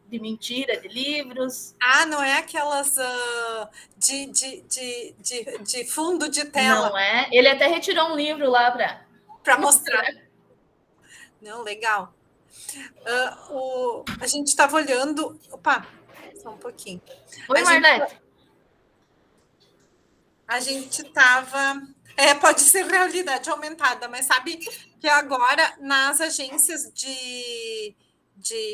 de mentira, de livros. Ah, não é aquelas de fundo de tela. Não é? Ele até retirou um livro lá para mostrar. mostrar. Não, legal. A gente estava olhando. Opa, só um pouquinho. Oi, Marlete. A gente estava. Pode ser realidade aumentada, mas sabe que agora nas agências de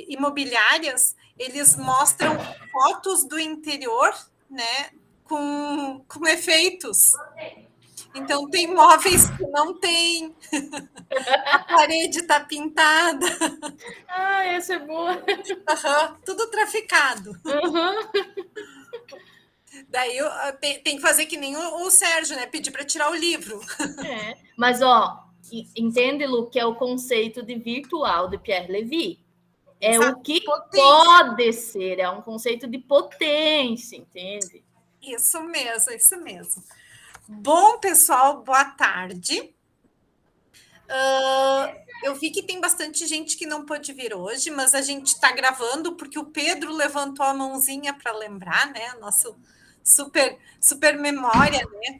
imobiliárias eles mostram fotos do interior, né, com efeitos. Então tem móveis que não tem, a parede está pintada. Ah, essa é boa. Tudo traficado. Uhum. Daí tem que fazer que nem o Sérgio, né? Pedir para tirar o livro. Mas, ó, entende, Lu, que é o conceito de virtual de Pierre Levy. É o que pode ser, é um conceito de potência, entende? Isso mesmo, isso mesmo. Bom, pessoal, boa tarde. Eu vi que tem bastante gente que não pôde vir hoje, mas a gente está gravando porque o Pedro levantou a mãozinha para lembrar, né? Nosso super memória, né?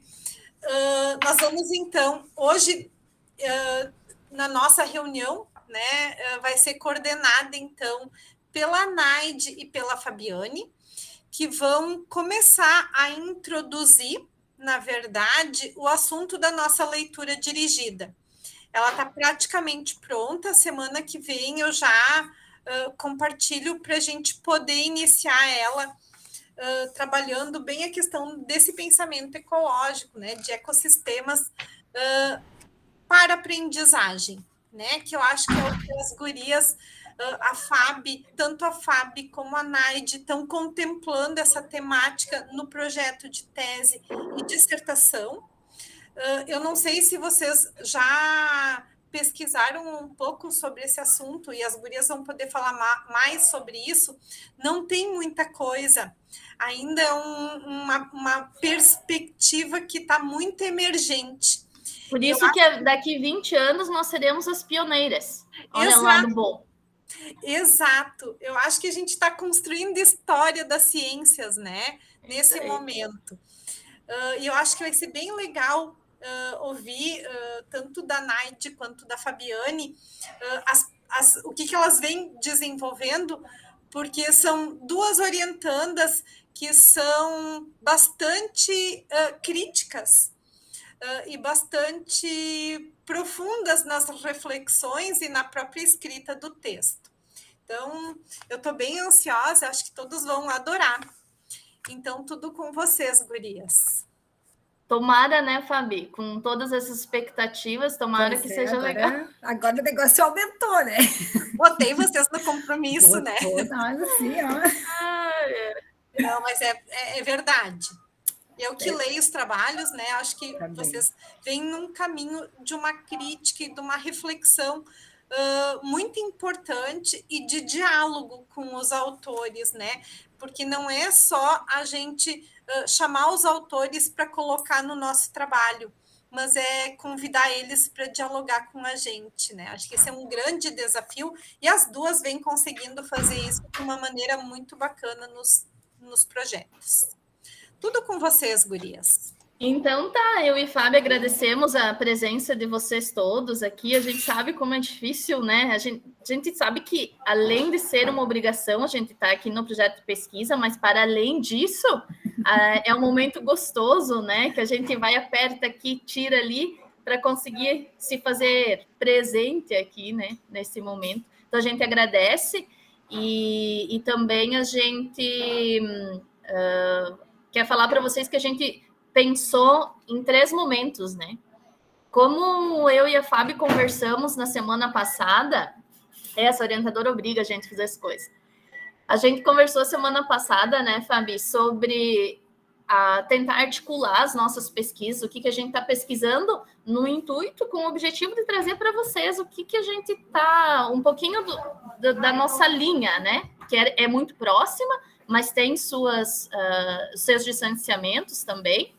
Nós vamos, então, hoje, na nossa reunião, né, vai ser coordenada, então, pela Naide e pela Fabiane, que vão começar a introduzir, na verdade, o assunto da nossa leitura dirigida. Ela está praticamente pronta. Semana que vem eu já compartilho para a gente poder iniciar ela trabalhando bem a questão desse pensamento ecológico, né, de ecossistemas para aprendizagem, né, que eu acho que é o que as gurias, a Fabi, tanto a Fabi como a Naide estão contemplando essa temática no projeto de tese e dissertação. Eu não sei se vocês já pesquisaram um pouco sobre esse assunto e as gurias vão poder falar mais sobre isso. Não tem muita coisa. Ainda é uma perspectiva que está muito emergente. Por isso que daqui 20 anos nós seremos as pioneiras. Olha lá do bom. Exato. Eu acho que a gente está construindo história das ciências, né? Nesse momento. E eu acho que vai ser bem legal ouvir tanto da Naide quanto da Fabiane o que elas vêm desenvolvendo, porque são duas orientandas que são bastante críticas e bastante profundas nas reflexões e na própria escrita do texto. Então, eu estou bem ansiosa, acho que todos vão adorar. Então, tudo com vocês, gurias. Tomara, né, Fabi? Com todas essas expectativas, tomara que seja legal. Agora o negócio aumentou, né? Botei vocês no compromisso, né? Nossa, assim, ó. Não, mas é verdade. Eu que leio os trabalhos, né? Acho que vocês vêm num caminho de uma crítica e de uma reflexão muito importante e de diálogo com os autores, né? Porque não é só a gente chamar os autores para colocar no nosso trabalho, mas é convidar eles para dialogar com a gente, né? Acho que esse é um grande desafio e as duas vêm conseguindo fazer isso de uma maneira muito bacana nos projetos. Tudo com vocês, gurias. Então tá, eu e Fábio agradecemos a presença de vocês todos aqui. A gente sabe como é difícil, né? A gente sabe que, além de ser uma obrigação, a gente está aqui no projeto de pesquisa, mas para além disso, é um momento gostoso, né? Que a gente vai, aperta aqui, tira ali, para conseguir se fazer presente aqui, né? Nesse momento. Então a gente agradece e também a gente quer falar para vocês que a gente pensou em 3 momentos, né? Como eu e a Fábio conversamos na semana passada, essa orientadora obriga a gente a fazer as coisas. A gente conversou semana passada, né, Fábio, sobre tentar articular as nossas pesquisas, o que a gente está pesquisando no intuito, com o objetivo de trazer para vocês o que a gente está, um pouquinho da nossa linha, né? Que é muito próxima, mas tem seus distanciamentos também.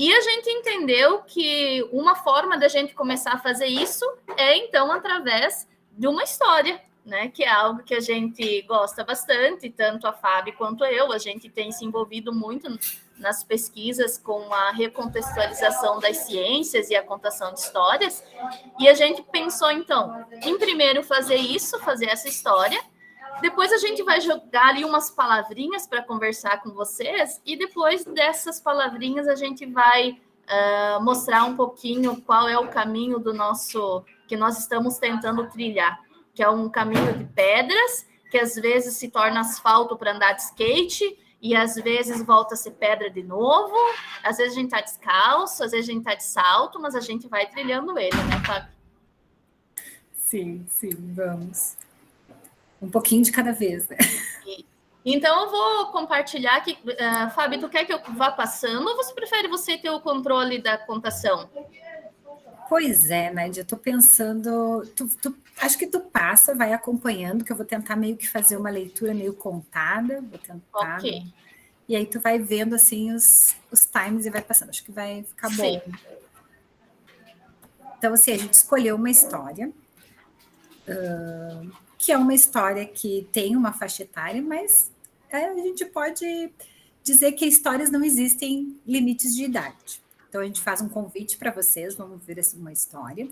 E a gente entendeu que uma forma da gente começar a fazer isso é, então, através de uma história, né? Que é algo que a gente gosta bastante, tanto a Fábio quanto eu. A gente tem se envolvido muito nas pesquisas com a recontextualização das ciências e a contação de histórias. E a gente pensou, então, em primeiro fazer isso, fazer essa história. Depois a gente vai jogar ali umas palavrinhas para conversar com vocês, e depois dessas palavrinhas a gente vai mostrar um pouquinho qual é o caminho do nosso, que nós estamos tentando trilhar, que é um caminho de pedras, que às vezes se torna asfalto para andar de skate, e às vezes volta a ser pedra de novo, às vezes a gente está descalço, às vezes a gente está de salto, mas a gente vai trilhando ele, né, Fábio? Sim, vamos. Um pouquinho de cada vez, né? Então, eu vou compartilhar aqui. Fábio, tu quer que eu vá passando ou você prefere você ter o controle da contação? Pois é, Nádia, eu tô pensando... acho que tu passa, vai acompanhando, que eu vou tentar meio que fazer uma leitura meio contada. Vou tentar. Ok. E aí tu vai vendo, assim, os times e vai passando. Acho que vai ficar bom. Sim. Então, assim, a gente escolheu uma história... que é uma história que tem uma faixa etária, mas a gente pode dizer que histórias não existem limites de idade. Então, a gente faz um convite para vocês, vamos ver uma história.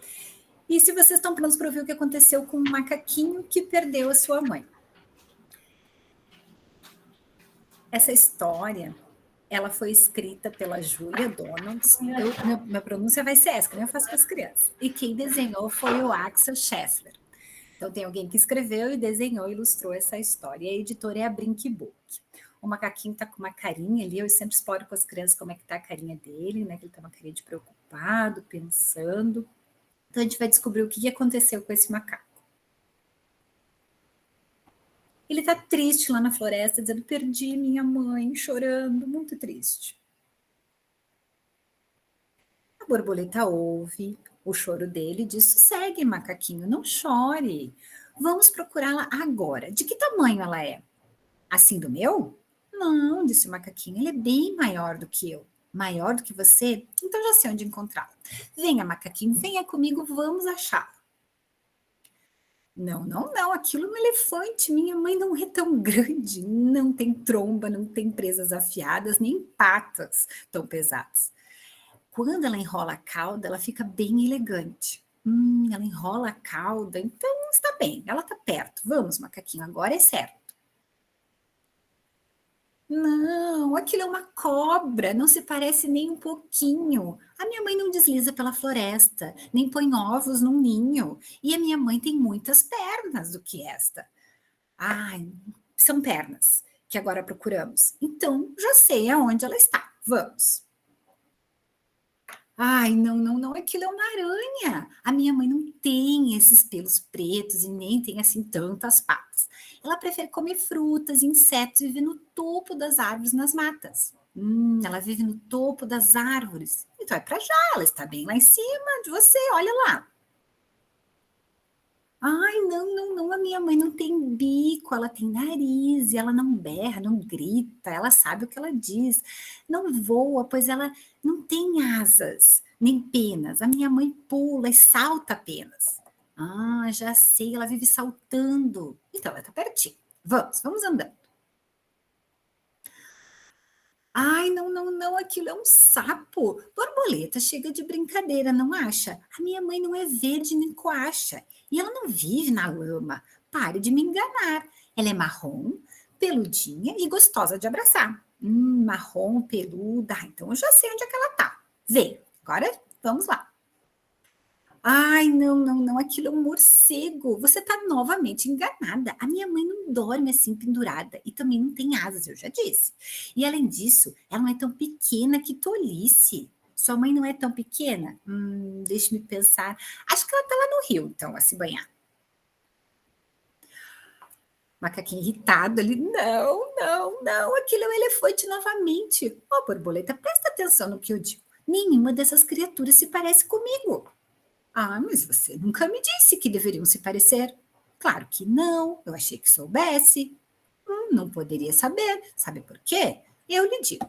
E se vocês estão prontos para ouvir o que aconteceu com um macaquinho que perdeu a sua mãe. Essa história, ela foi escrita pela Julia Donalds. Minha pronúncia vai ser essa, que nem eu faço para as crianças. E quem desenhou foi o Axel Scheffler. Então, tem alguém que escreveu e desenhou e ilustrou essa história. E a editora é a Brink Book. O macaquinho está com uma carinha ali, eu sempre exploro com as crianças como é que está a carinha dele, né? Que ele está uma carinha de preocupado, pensando. Então, a gente vai descobrir o que aconteceu com esse macaco. Ele está triste lá na floresta, dizendo, perdi minha mãe, chorando, muito triste. A borboleta ouve o choro dele e diz, sossegue, macaquinho, não chore. Vamos procurá-la agora. De que tamanho ela é? Assim do meu? Não, disse o macaquinho, ele é bem maior do que eu. Maior do que você? Então já sei onde encontrá-la. Venha, macaquinho, venha comigo, vamos achá-la. Não, aquilo é um elefante, minha mãe não é tão grande, não tem tromba, não tem presas afiadas, nem patas tão pesadas. Quando ela enrola a cauda, ela fica bem elegante. Ela enrola a cauda, então está bem, ela está perto. Vamos, macaquinho, agora é certo. Não, aquilo é uma cobra, não se parece nem um pouquinho. A minha mãe não desliza pela floresta, nem põe ovos num ninho. E a minha mãe tem muitas pernas do que esta. Ai, são pernas que agora procuramos. Então, já sei aonde ela está. Vamos. Ai, não, aquilo é uma aranha. A minha mãe não tem esses pelos pretos e nem tem assim tantas patas. Ela prefere comer frutas, insetos e vive no topo das árvores nas matas. Ela vive no topo das árvores. Então é para já, ela está bem lá em cima de você, olha lá. Ai, não, a minha mãe não tem bico, ela tem nariz, e ela não berra, não grita, ela sabe o que ela diz. Não voa, pois ela não tem asas, nem penas. A minha mãe pula e salta apenas. Ah, já sei, ela vive saltando. Então, ela está pertinho. Vamos andando. Ai, não, aquilo é um sapo. Borboleta, chega de brincadeira, não acha? A minha mãe não é verde nem coacha. E ela não vive na lama. Pare de me enganar. Ela é marrom, peludinha e gostosa de abraçar. Marrom, peluda. Então eu já sei onde é que ela tá. Vem, agora vamos lá. Ai, não, aquilo é um morcego. Você está novamente enganada. A minha mãe não dorme assim pendurada e também não tem asas, eu já disse. E além disso, ela não é tão pequena, que tolice. Sua mãe não é tão pequena? Deixe-me pensar. Acho que ela está lá no rio, então, a se banhar. Macaquinho irritado ali, não, aquilo é um elefante novamente. Borboleta, presta atenção no que eu digo. Nenhuma dessas criaturas se parece comigo. Ah, mas você nunca me disse que deveriam se parecer. Claro que não, eu achei que soubesse. Não poderia saber. Sabe por quê? Eu lhe digo.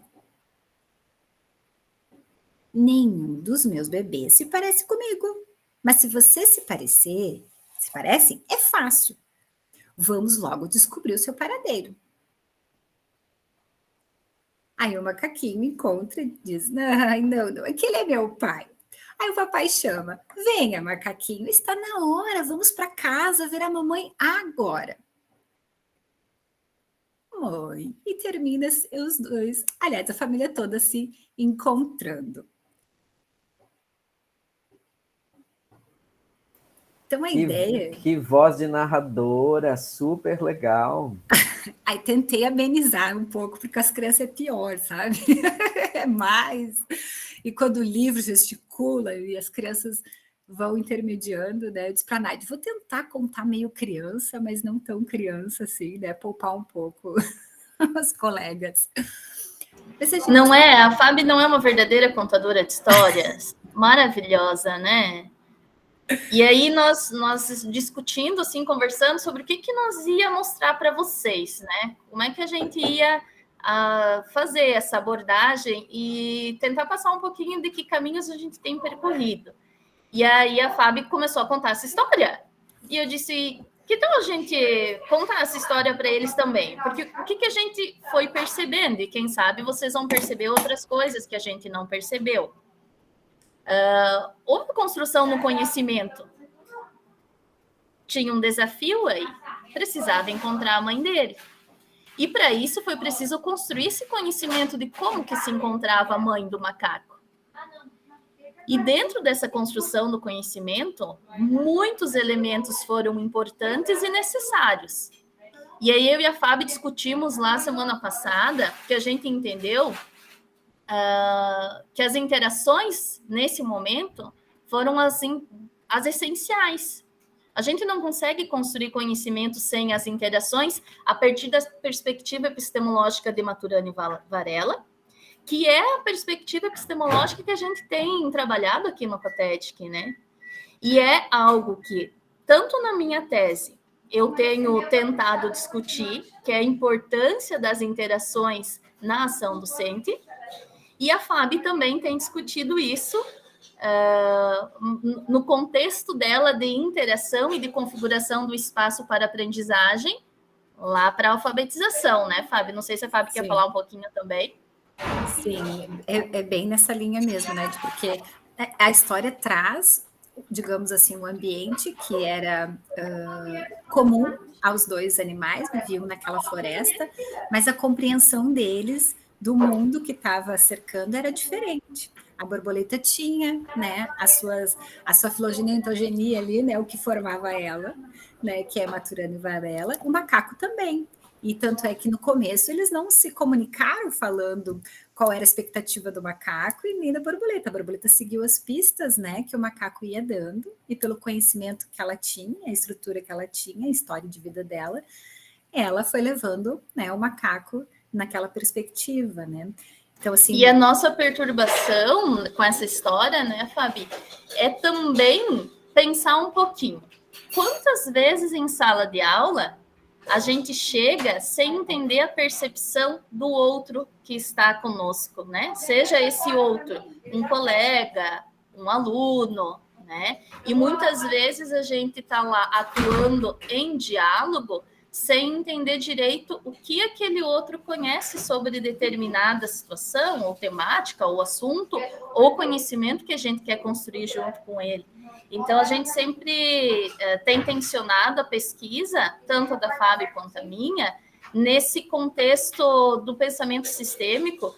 Nenhum dos meus bebês se parece comigo. Mas se você se parecem, é fácil. Vamos logo descobrir o seu paradeiro. Aí o macaquinho encontra e diz, não, aquele é meu pai. Aí o papai chama, venha macaquinho, está na hora, vamos para casa ver a mamãe agora. Oi, e termina os dois, aliás, a família toda se encontrando. Então a ideia... Que voz de narradora, super legal. Aí tentei amenizar um pouco, porque as crianças é pior, sabe? É mais. E quando o livro gesticula e as crianças vão intermediando, né? Eu disse para a Nádia, vou tentar contar meio criança, mas não tão criança assim, né? Poupar um pouco os colegas. Gente... Não é? A Fábio não é uma verdadeira contadora de histórias? Maravilhosa, né? E aí nós discutindo, assim, conversando sobre o que nós ia mostrar para vocês, né? Como é que a gente ia fazer essa abordagem e tentar passar um pouquinho de que caminhos a gente tem percorrido. E aí a Fábio começou a contar essa história. E eu disse, que tal a gente contar essa história para eles também? Porque o que a gente foi percebendo? E quem sabe vocês vão perceber outras coisas que a gente não percebeu. Houve construção no conhecimento. Tinha um desafio aí. Precisava encontrar a mãe dele. E para isso foi preciso construir esse conhecimento de como que se encontrava a mãe do macaco. E dentro dessa construção do conhecimento, muitos elementos foram importantes e necessários. E aí eu e a Fábio discutimos lá semana passada que a gente entendeu que as interações, nesse momento, foram as essenciais. A gente não consegue construir conhecimento sem as interações a partir da perspectiva epistemológica de Maturana e Varela, que é a perspectiva epistemológica que a gente tem trabalhado aqui no Patétic, né? E é algo que, tanto na minha tese, eu tenho tentado discutir, que é a importância das interações na ação docente, e a Fábio também tem discutido isso no contexto dela de interação e de configuração do espaço para aprendizagem, lá para a alfabetização, né, Fábio? Não sei se a Fábio quer falar um pouquinho também. Sim, é bem nessa linha mesmo, né? Porque a história traz, digamos assim, um ambiente que era comum aos dois animais, viviam naquela floresta, mas a compreensão deles do mundo que estava cercando era diferente. A borboleta tinha, né, a sua filogenetogenia ali, né, o que formava ela, né, que é Maturana e Varela, o macaco também. E tanto é que no começo eles não se comunicaram falando qual era a expectativa do macaco e nem da borboleta. A borboleta seguiu as pistas, né, que o macaco ia dando, e pelo conhecimento que ela tinha, a estrutura que ela tinha, a história de vida dela, ela foi levando, né, o macaco naquela perspectiva, né? Então, assim, e a nossa perturbação com essa história, né, Fabi, é também pensar um pouquinho. Quantas vezes em sala de aula a gente chega sem entender a percepção do outro que está conosco, né? Seja esse outro um colega, um aluno, né? E muitas vezes a gente está lá atuando em diálogo sem entender direito o que aquele outro conhece sobre determinada situação, ou temática, ou assunto, ou conhecimento que a gente quer construir junto com ele. Então, a gente sempre tem tensionado a pesquisa, tanto da Fábio quanto a minha, nesse contexto do pensamento sistêmico.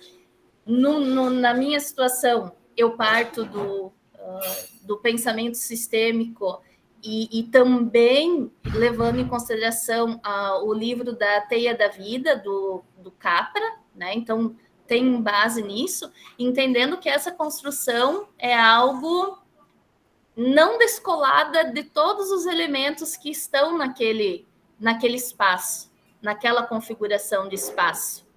Na minha situação, eu parto do pensamento sistêmico e também levando em consideração o livro da Teia da Vida, do Capra, né? Então, tem base nisso, entendendo que essa construção é algo não descolada de todos os elementos que estão naquele espaço, naquela configuração de espaço.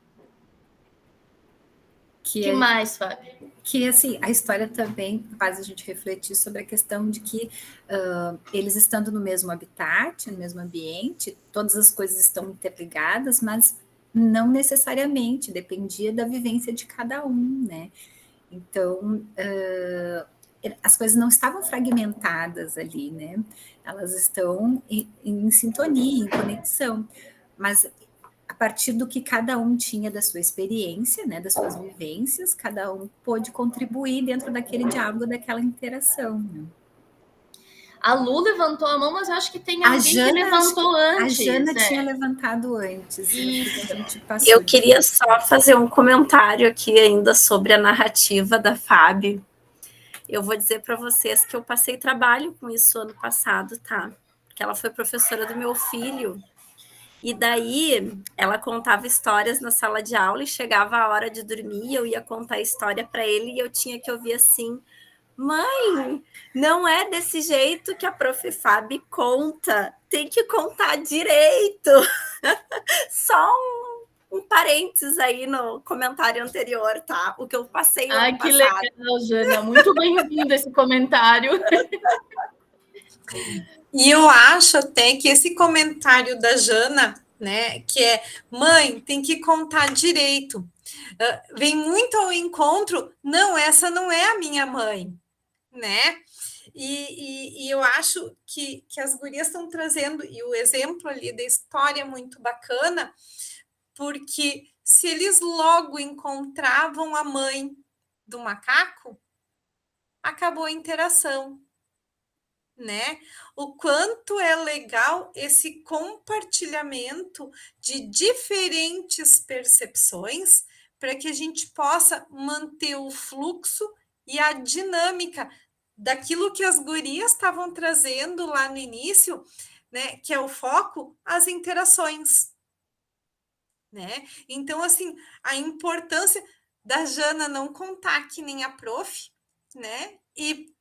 Que mais, Fábio? Que, assim, a história também faz a gente refletir sobre a questão de que eles estando no mesmo habitat, no mesmo ambiente, todas as coisas estão interligadas, mas não necessariamente, dependia da vivência de cada um, né? Então, as coisas não estavam fragmentadas ali, né? Elas estão em sintonia, em conexão, mas a partir do que cada um tinha da sua experiência, né, das suas vivências, cada um pôde contribuir dentro daquele diálogo, daquela interação. Né? A Lu levantou a mão, mas eu acho que tem alguém que levantou antes. A Jana tinha levantado antes. Eu queria só fazer um comentário aqui ainda sobre a narrativa da Fábio. Eu vou dizer para vocês que eu passei trabalho com isso ano passado, tá? Porque ela foi professora do meu filho. E daí ela contava histórias na sala de aula e chegava a hora de dormir, eu ia contar a história para ele e eu tinha que ouvir assim: mãe, não é desse jeito que a prof. Fábio conta, tem que contar direito. Só um parênteses aí no comentário anterior, tá? O que eu passei no ano passado. Ai, que legal, Jana. Muito bem-vindo esse comentário. E eu acho até que esse comentário da Jana, né, que é, mãe, tem que contar direito, vem muito ao encontro, não, essa não é a minha mãe, né? E eu acho que as gurias estão trazendo, e o exemplo ali da história é muito bacana, porque se eles logo encontravam a mãe do macaco, acabou a interação, né? O quanto é legal esse compartilhamento de diferentes percepções para que a gente possa manter o fluxo e a dinâmica daquilo que as gurias estavam trazendo lá no início, né? Que é o foco, as interações, né? Então, assim, a importância da Jana não contar que nem a prof, né? E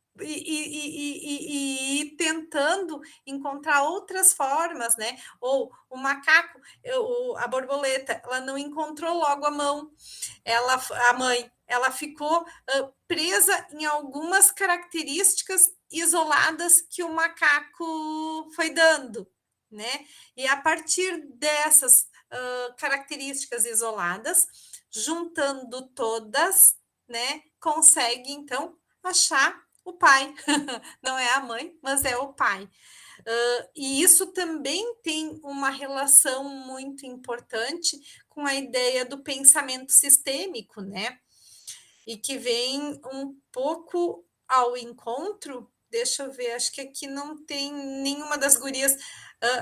tentando encontrar outras formas, né? Ou o macaco, a borboleta, ela não encontrou logo a mão, a mãe, ela ficou presa em algumas características isoladas que o macaco foi dando, né? E a partir dessas características isoladas, juntando todas, né? Consegue então achar o pai, não é a mãe, mas é o pai. E isso também tem uma relação muito importante com a ideia do pensamento sistêmico, né? E que vem um pouco ao encontro. Deixa eu ver, acho que aqui não tem nenhuma das gurias.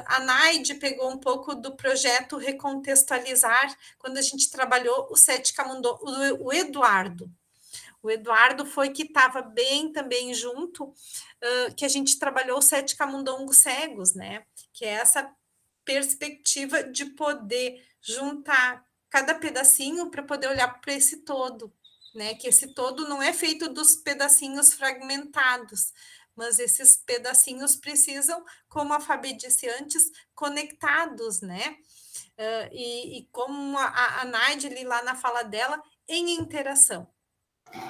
A Naide pegou um pouco do projeto Recontextualizar, quando a gente trabalhou o Sete Camundongos, o Eduardo. O Eduardo foi que estava bem também junto, que a gente trabalhou os 7 camundongos cegos, né? Que é essa perspectiva de poder juntar cada pedacinho para poder olhar para esse todo, né? Que esse todo não é feito dos pedacinhos fragmentados, mas esses pedacinhos precisam, como a Fabi disse antes, conectados, né? E como a Naide ali lá na fala dela, em interação.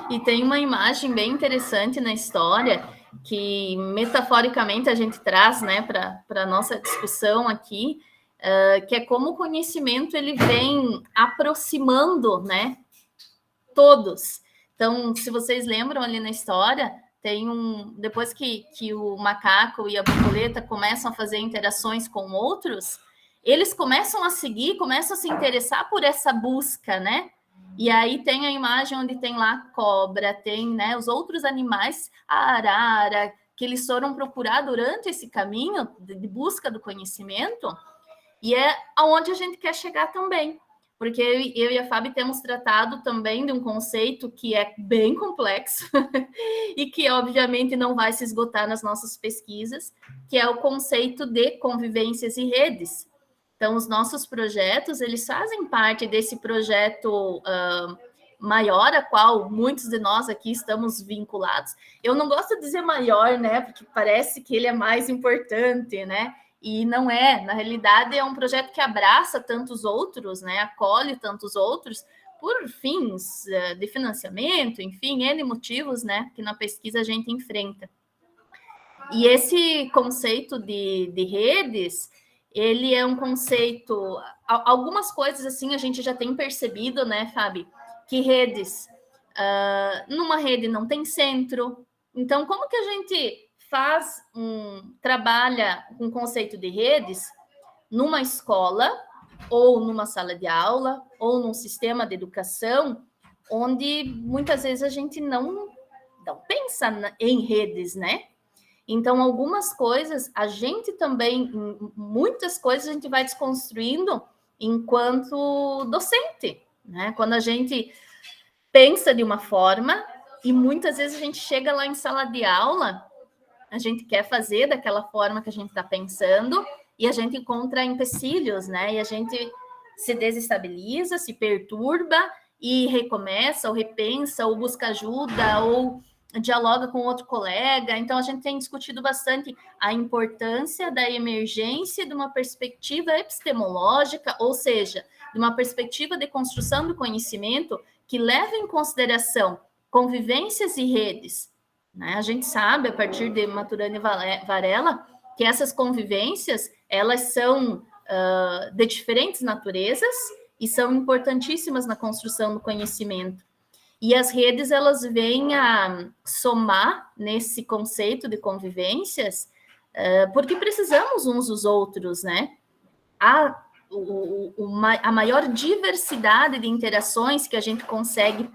E tem uma imagem bem interessante na história que metaforicamente a gente traz, né, para a nossa discussão aqui, que é como o conhecimento ele vem aproximando, né, todos. Então, se vocês lembram ali na história, tem depois que o macaco e a borboleta começam a fazer interações com outros, eles começam a seguir, começam a se interessar por essa busca, né? E aí tem a imagem onde tem lá a cobra, tem, né, os outros animais, a arara, que eles foram procurar durante esse caminho de busca do conhecimento, e é aonde a gente quer chegar também. Porque eu e a Fábio temos tratado também de um conceito que é bem complexo e que, obviamente, não vai se esgotar nas nossas pesquisas, que é o conceito de convivências e redes. Então, os nossos projetos, eles fazem parte desse projeto maior, a qual muitos de nós aqui estamos vinculados. Eu não gosto de dizer maior, né? Porque parece que ele é mais importante, né? E não é. Na realidade, é um projeto que abraça tantos outros, né? Acolhe tantos outros, por fins de financiamento, enfim, N motivos, né? Que na pesquisa a gente enfrenta. E esse conceito de redes, ele é um conceito... Algumas coisas, assim, a gente já tem percebido, né, Fábio? Que redes... numa rede não tem centro, Então, como que a gente trabalha com o conceito de redes numa escola, ou numa sala de aula, ou num sistema de educação, onde muitas vezes a gente não pensa em redes, né? Então, algumas coisas, a gente também, muitas coisas a gente vai desconstruindo enquanto docente, né? Quando a gente pensa de uma forma e muitas vezes a gente chega lá em sala de aula, a gente quer fazer daquela forma que a gente está pensando e a gente encontra empecilhos, né? E a gente se desestabiliza, se perturba e recomeça, ou repensa, ou busca ajuda, ou dialoga com outro colega. Então, a gente tem discutido bastante a importância da emergência de uma perspectiva epistemológica, ou seja, de uma perspectiva de construção do conhecimento que leva em consideração convivências e redes. Né? A gente sabe, a partir de Maturana e Varela, que essas convivências, elas são de diferentes naturezas e são importantíssimas na construção do conhecimento. E as redes, elas vêm a somar nesse conceito de convivências, porque precisamos uns dos outros, né? A maior diversidade de interações que a gente consegue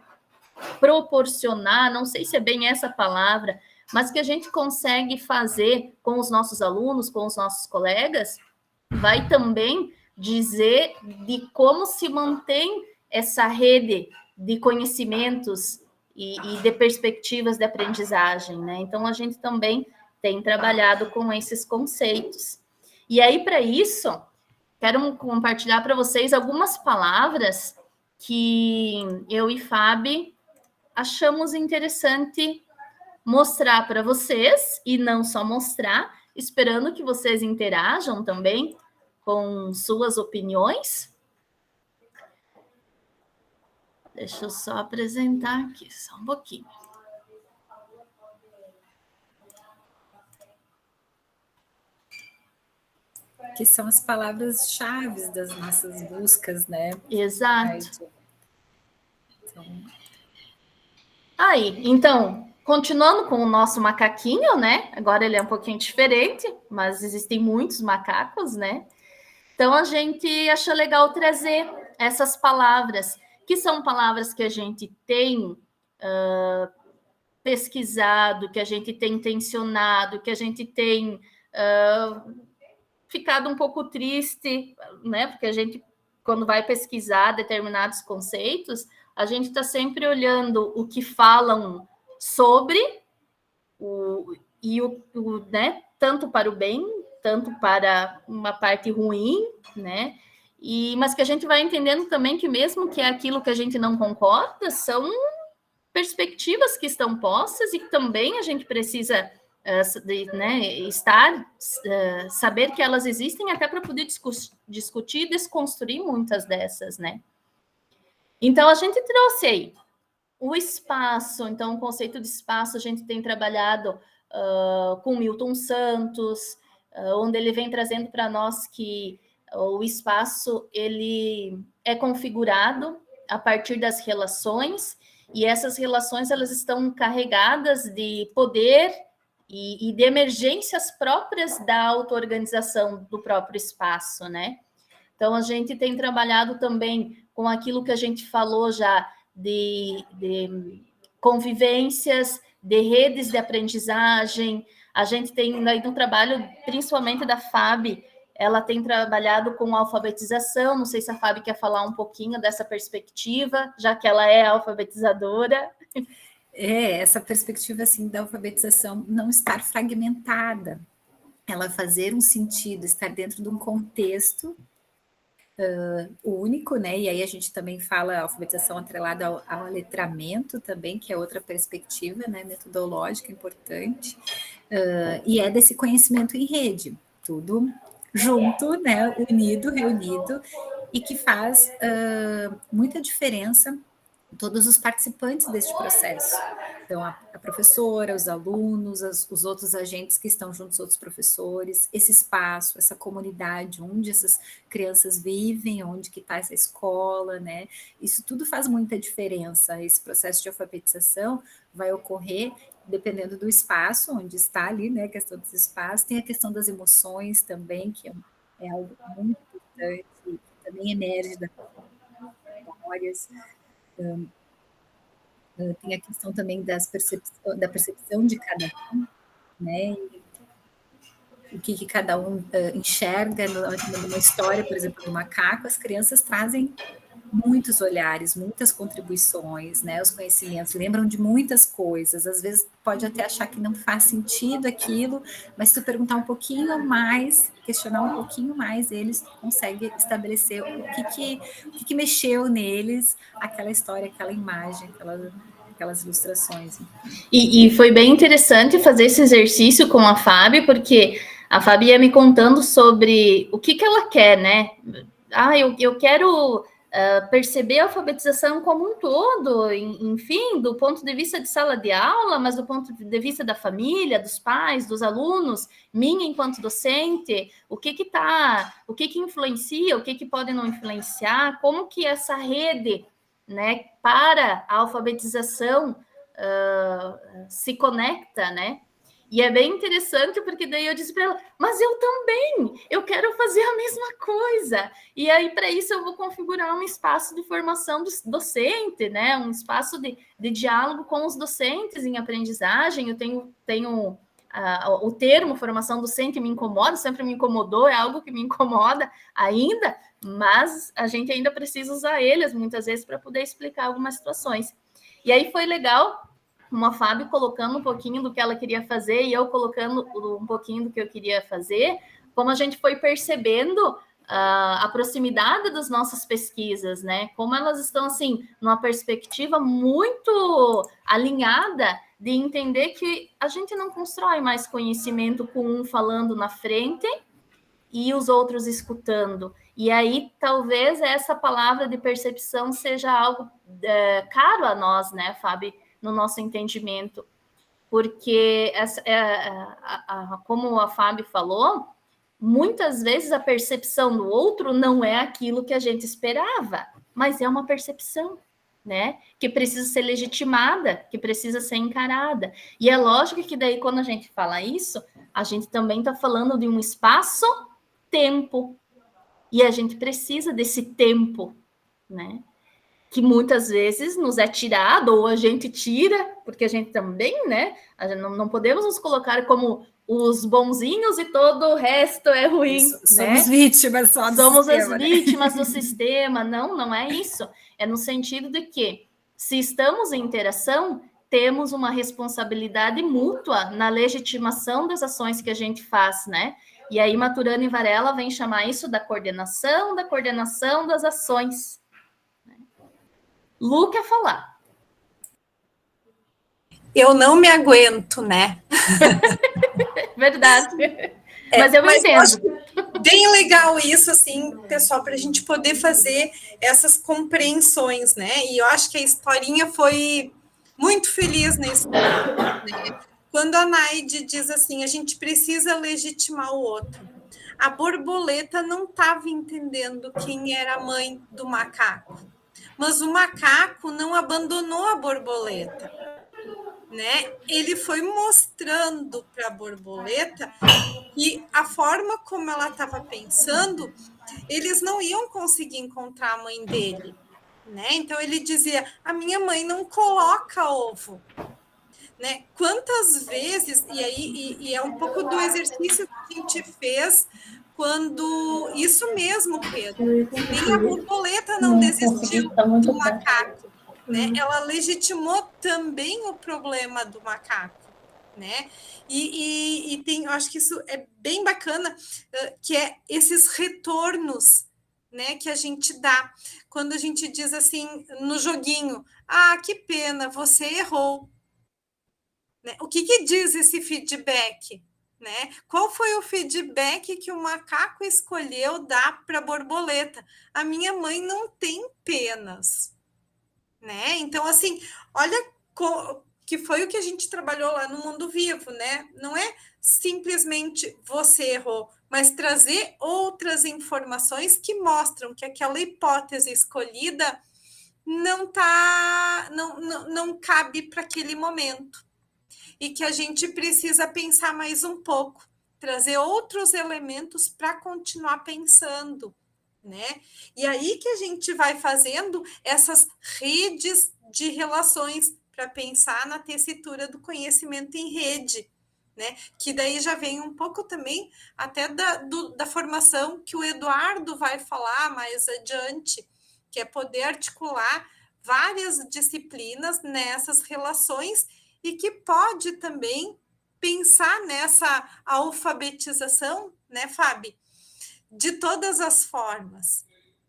proporcionar, não sei se é bem essa palavra, mas que a gente consegue fazer com os nossos alunos, com os nossos colegas, vai também dizer de como se mantém essa rede de conhecimentos e de perspectivas de aprendizagem, né? Então, a gente também tem trabalhado com esses conceitos. E aí, para isso, quero compartilhar para vocês algumas palavras que eu e Fábio achamos interessante mostrar para vocês, e não só mostrar, esperando que vocês interajam também com suas opiniões. Deixa eu só apresentar aqui, só um pouquinho. Que são as palavras-chave das nossas buscas, né? Exato. Aí, então, continuando com o nosso macaquinho, né? Agora ele é um pouquinho diferente, mas existem muitos macacos, né? Então, a gente acha legal trazer essas palavras, que são palavras que a gente tem pesquisado, que a gente tem tensionado, que a gente tem ficado um pouco triste, né? Porque a gente, quando vai pesquisar determinados conceitos, a gente está sempre olhando o que falam sobre né? Tanto para o bem, tanto para uma parte ruim, né? Mas que a gente vai entendendo também que mesmo que é aquilo que a gente não concorda, são perspectivas que estão postas e que também a gente precisa né, saber que elas existem até para poder discutir e desconstruir muitas dessas, né? Então, a gente trouxe aí o espaço. Então, o conceito de espaço a gente tem trabalhado com Milton Santos, onde ele vem trazendo para nós que o espaço ele é configurado a partir das relações, e essas relações elas estão carregadas de poder e de emergências próprias da auto-organização do próprio espaço, né? Então, a gente tem trabalhado também com aquilo que a gente falou já de convivências, de redes de aprendizagem. A gente tem aí no trabalho, principalmente da Fábio, ela tem trabalhado com alfabetização. Não sei se a Fábio quer falar um pouquinho dessa perspectiva, já que ela é alfabetizadora. Essa perspectiva assim da alfabetização não estar fragmentada, ela fazer um sentido, estar dentro de um contexto único, né? E aí a gente também fala alfabetização atrelada ao letramento também, que é outra perspectiva, né, metodológica importante, e é desse conhecimento em rede, tudo junto, né, unido, reunido, e que faz muita diferença todos os participantes deste processo. Então, a professora, os alunos, os outros agentes que estão juntos, outros professores, esse espaço, essa comunidade, onde essas crianças vivem, onde que está essa escola, né? Isso tudo faz muita diferença. Esse processo de alfabetização vai ocorrer dependendo do espaço onde está ali, né, a questão dos espaços, tem a questão das emoções também, que é algo muito importante, que também emerge das memórias. Tem a questão também da percepção de cada um, né, o que cada um enxerga numa história, por exemplo, do macaco. As crianças trazem muitos olhares, muitas contribuições, né? Os conhecimentos lembram de muitas coisas. Às vezes pode até achar que não faz sentido aquilo, mas se tu perguntar um pouquinho mais, questionar um pouquinho mais, eles conseguem estabelecer o que mexeu neles, aquela história, aquela imagem, aquelas ilustrações. E foi bem interessante fazer esse exercício com a Fábio, porque a Fábio ia me contando sobre o que ela quer, né? Eu quero perceber a alfabetização como um todo, enfim, do ponto de vista de sala de aula, mas do ponto de vista da família, dos pais, dos alunos, minha enquanto docente, o que influencia, o que pode não influenciar, como que essa rede, né, para a alfabetização se conecta, né? E é bem interessante, porque daí eu disse para ela, mas eu também, eu quero fazer a mesma coisa. E aí, para isso, eu vou configurar um espaço de formação do docente, né? Um espaço de diálogo com os docentes em aprendizagem. Eu tenho o termo formação docente me incomoda, sempre me incomodou, é algo que me incomoda ainda, mas a gente ainda precisa usar eles, muitas vezes, para poder explicar algumas situações. E aí foi legal, uma Fábio colocando um pouquinho do que ela queria fazer e eu colocando um pouquinho do que eu queria fazer, como a gente foi percebendo a proximidade das nossas pesquisas, né? Como elas estão, assim, numa perspectiva muito alinhada de entender que a gente não constrói mais conhecimento com um falando na frente e os outros escutando. E aí, talvez essa palavra de percepção seja algo caro a nós, né, Fábio, no nosso entendimento, porque, como a Fábio falou, muitas vezes a percepção do outro não é aquilo que a gente esperava, mas é uma percepção, né, que precisa ser legitimada, que precisa ser encarada. E é lógico que daí, quando a gente fala isso, a gente também está falando de um espaço-tempo, e a gente precisa desse tempo, né, que muitas vezes nos é tirado, ou a gente tira, porque a gente também, né, a gente não podemos nos colocar como os bonzinhos e todo o resto é ruim. Somos vítimas só do Somos sistema, as vítimas do sistema. Não é isso. É no sentido de que, se estamos em interação, temos uma responsabilidade mútua na legitimação das ações que a gente faz, né? E aí Maturana e Varela vem chamar isso da coordenação das ações. Lu quer falar. Eu não me aguento, né? Verdade. Mas eu entendo. Bem legal isso, assim, pessoal, para a gente poder fazer essas compreensões, né? E eu acho que a historinha foi muito feliz nesse momento, né? Quando a Naide diz assim, a gente precisa legitimar o outro. A borboleta não estava entendendo quem era a mãe do macaco, mas o macaco não abandonou a borboleta, né? Ele foi mostrando para a borboleta que a forma como ela estava pensando, eles não iam conseguir encontrar a mãe dele, né? Então ele dizia: a minha mãe não coloca ovo, né? Quantas vezes, e é um pouco do exercício que a gente fez quando, isso mesmo, Pedro, nem a borboleta não desistiu do macaco, né? Ela legitimou também o problema do macaco, né? E tem, eu acho que isso é bem bacana, que é esses retornos, né, que a gente dá quando a gente diz assim no joguinho: ah, que pena, você errou. Né? O que diz esse feedback? Né? Qual foi o feedback que o macaco escolheu dar para a borboleta? A minha mãe não tem penas. Né? Então, assim, olha que foi o que a gente trabalhou lá no Mundo Vivo, né? Não é simplesmente você errou, mas trazer outras informações que mostram que aquela hipótese escolhida não cabe para aquele momento. e que a gente precisa pensar mais um pouco, trazer outros elementos para continuar pensando, né? E aí que a gente vai fazendo essas redes de relações para pensar na tessitura do conhecimento em rede, né? Que daí já vem um pouco também até da formação que o Eduardo vai falar mais adiante, que é poder articular várias disciplinas nessas relações e que pode também pensar nessa alfabetização, né, Fábio? De todas as formas,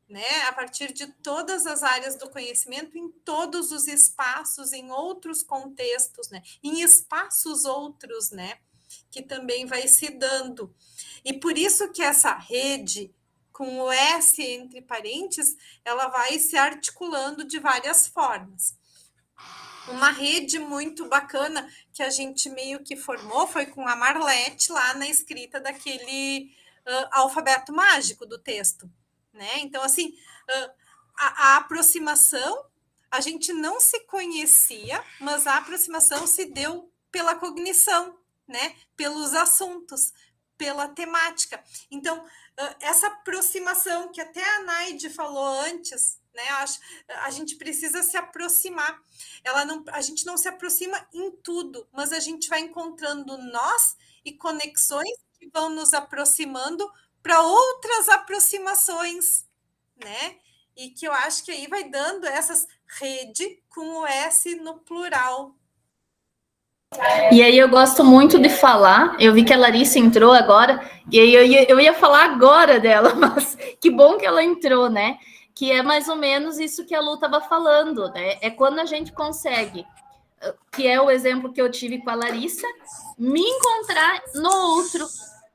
né? A partir de todas as áreas do conhecimento, em todos os espaços, em outros contextos, né? Em espaços outros, né? Que também vai se dando. E por isso que essa rede, com o S entre parênteses, ela vai se articulando de várias formas. Uma rede muito bacana que a gente meio que formou foi com a Marlete lá na escrita daquele alfabeto mágico do texto, né? Então, assim, a aproximação, a gente não se conhecia, mas a aproximação se deu pela cognição, né? Pelos assuntos, pela temática. Então, essa aproximação que até a Naide falou antes, né? A gente precisa se aproximar. A gente não se aproxima em tudo, mas a gente vai encontrando nós e conexões que vão nos aproximando para outras aproximações, né? E que eu acho que aí vai dando essas rede com o S no plural. E aí eu gosto muito de falar, eu vi que a Larissa entrou agora, e aí eu ia falar agora dela, mas que bom que ela entrou, né? Que é mais ou menos isso que a Lu estava falando, né? É quando a gente consegue, que é o exemplo que eu tive com a Larissa, me encontrar no outro,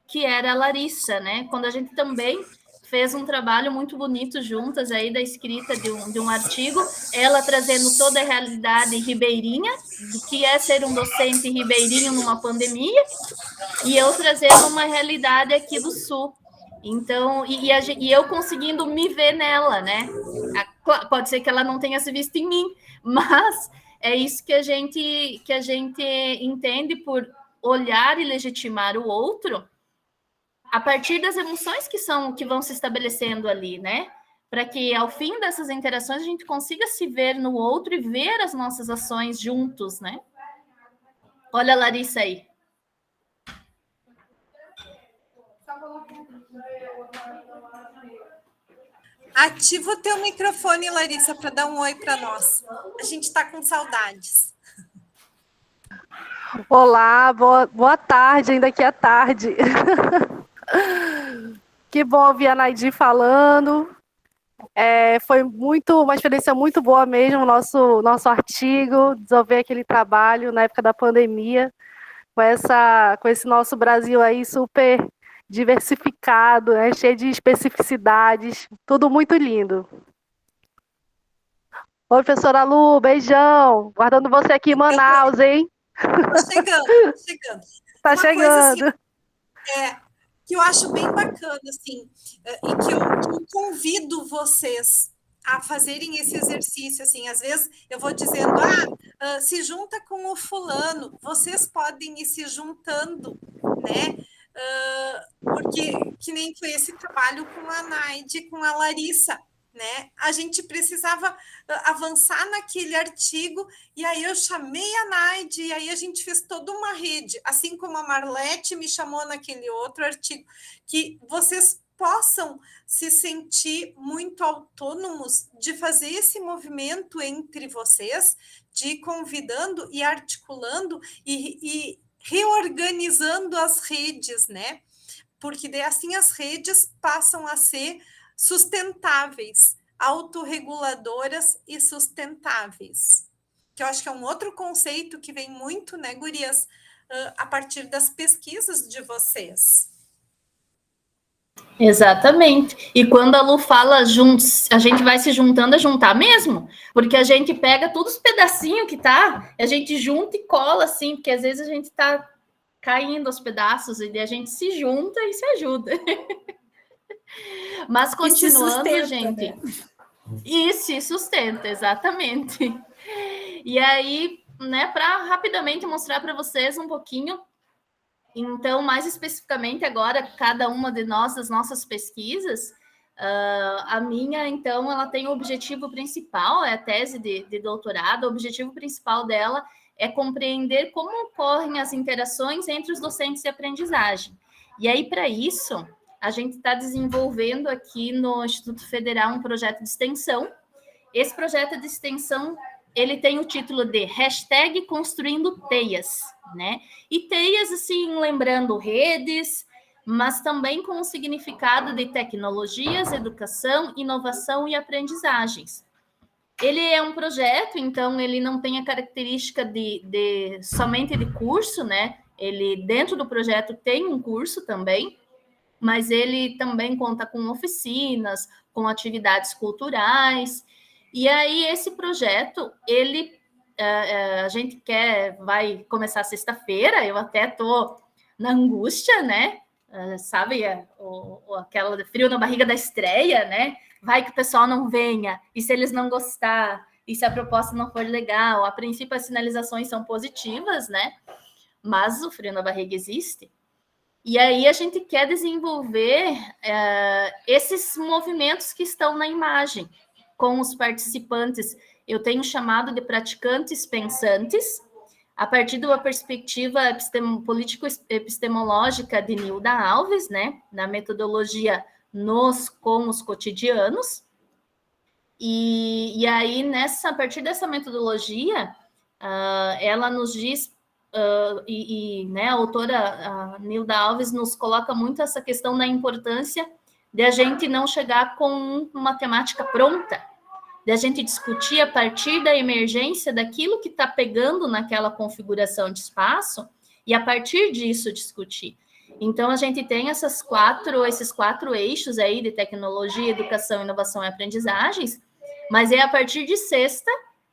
que era a Larissa, né? Quando a gente também fez um trabalho muito bonito juntas aí da escrita de um artigo, ela trazendo toda a realidade ribeirinha, do que é ser um docente ribeirinho numa pandemia, e eu trazendo uma realidade aqui do Sul. Então, e eu conseguindo me ver nela, né? Pode ser que ela não tenha se visto em mim, mas é isso que a gente entende por olhar e legitimar o outro a partir das emoções que vão se estabelecendo ali, né? Para que ao fim dessas interações a gente consiga se ver no outro e ver as nossas ações juntos, né? Olha a Larissa aí. Ativa o teu microfone, Larissa, para dar um oi para nós. A gente está com saudades. Olá, boa tarde, ainda que é tarde. Que bom ouvir a Naide falando. Foi uma experiência muito boa mesmo, nosso artigo, desenvolver aquele trabalho na época da pandemia, com esse nosso Brasil aí super diversificado, né, cheio de especificidades, tudo muito lindo. Oi, professora Lu, beijão, guardando você aqui em Manaus, hein? Chegando. Tá chegando. Assim, que eu acho bem bacana, assim, e que eu convido vocês a fazerem esse exercício, assim, às vezes eu vou dizendo, se junta com o fulano, vocês podem ir se juntando, né? Porque que nem foi esse trabalho com a Naide, com a Larissa, né? A gente precisava avançar naquele artigo, e aí eu chamei a Naide, e aí a gente fez toda uma rede, assim como a Marlete me chamou naquele outro artigo, que vocês possam se sentir muito autônomos de fazer esse movimento entre vocês, de ir convidando e articulando e reorganizando as redes, né? Porque daí, assim as redes passam a ser sustentáveis, autorreguladoras e sustentáveis. Que eu acho que é um outro conceito que vem muito, né, gurias, a partir das pesquisas de vocês. Exatamente. E quando a Lu fala juntos, a gente vai se juntando a juntar mesmo, porque a gente pega todos os pedacinhos que tá, a gente junta e cola assim, porque às vezes a gente tá caindo aos pedaços e a gente se junta e se ajuda. Mas continuando, sustenta, gente. Né? E se sustenta, exatamente. E aí, né, para rapidamente mostrar para vocês um pouquinho. Então, mais especificamente agora, cada uma de nós, das nossas pesquisas, a minha, então, ela tem o objetivo principal, é a tese de doutorado, o objetivo principal dela é compreender como ocorrem as interações entre os docentes e a aprendizagem. E aí, para isso, a gente está desenvolvendo aqui no Instituto Federal um projeto de extensão. Esse projeto de extensão, ele tem o título de Hashtag Construindo Teias, né? E teias, assim, lembrando redes, mas também com o significado de tecnologias, educação, inovação e aprendizagens. Ele é um projeto, então ele não tem a característica somente de curso, né? Ele, dentro do projeto, tem um curso também, mas ele também conta com oficinas, com atividades culturais. E aí, esse projeto, ele, a gente vai começar sexta-feira, eu até estou na angústia, né? Sabe, aquela frio na barriga da estreia, né? Vai que o pessoal não venha, e se eles não gostar, e se a proposta não for legal, a princípio as sinalizações são positivas, né? Mas o frio na barriga existe. E aí a gente quer desenvolver esses movimentos que estão na imagem, com os participantes. Eu tenho chamado de praticantes pensantes, a partir de uma perspectiva político-epistemológica de Nilda Alves, né, na metodologia com os cotidianos. E aí, a partir dessa metodologia, ela nos diz, né, a autora Nilda Alves nos coloca muito essa questão da importância de a gente não chegar com uma temática pronta, de a gente discutir a partir da emergência daquilo que está pegando naquela configuração de espaço e a partir disso discutir. Então, a gente tem esses quatro eixos aí de tecnologia, educação, inovação e aprendizagens, mas é a partir de sexta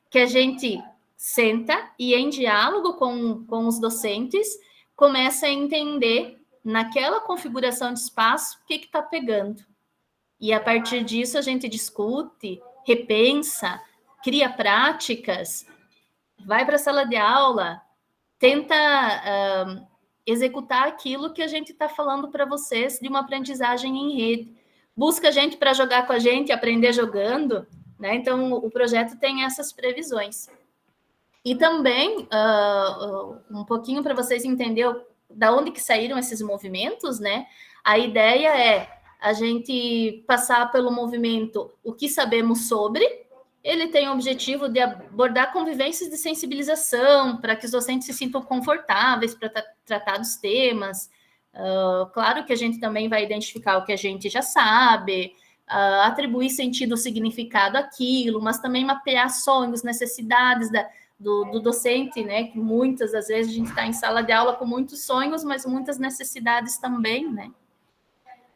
que a gente senta e, em diálogo com os docentes, começa a entender, naquela configuração de espaço, o que está pegando. E, a partir disso, a gente discute, repensa, cria práticas, vai para a sala de aula, tenta executar aquilo que a gente está falando para vocês de uma aprendizagem em rede. Busca gente para jogar com a gente, aprender jogando, né? Então, o projeto tem essas previsões. E também, um pouquinho para vocês entenderem da onde que saíram esses movimentos, né? A ideia é a gente passar pelo movimento O que Sabemos Sobre. Ele tem o objetivo de abordar convivências de sensibilização, para que os docentes se sintam confortáveis para tratar dos temas. Claro que a gente também vai identificar o que a gente já sabe, atribuir sentido, significado àquilo, mas também mapear sonhos, necessidades do docente, né? Que muitas das vezes a gente está em sala de aula com muitos sonhos, mas muitas necessidades também, né?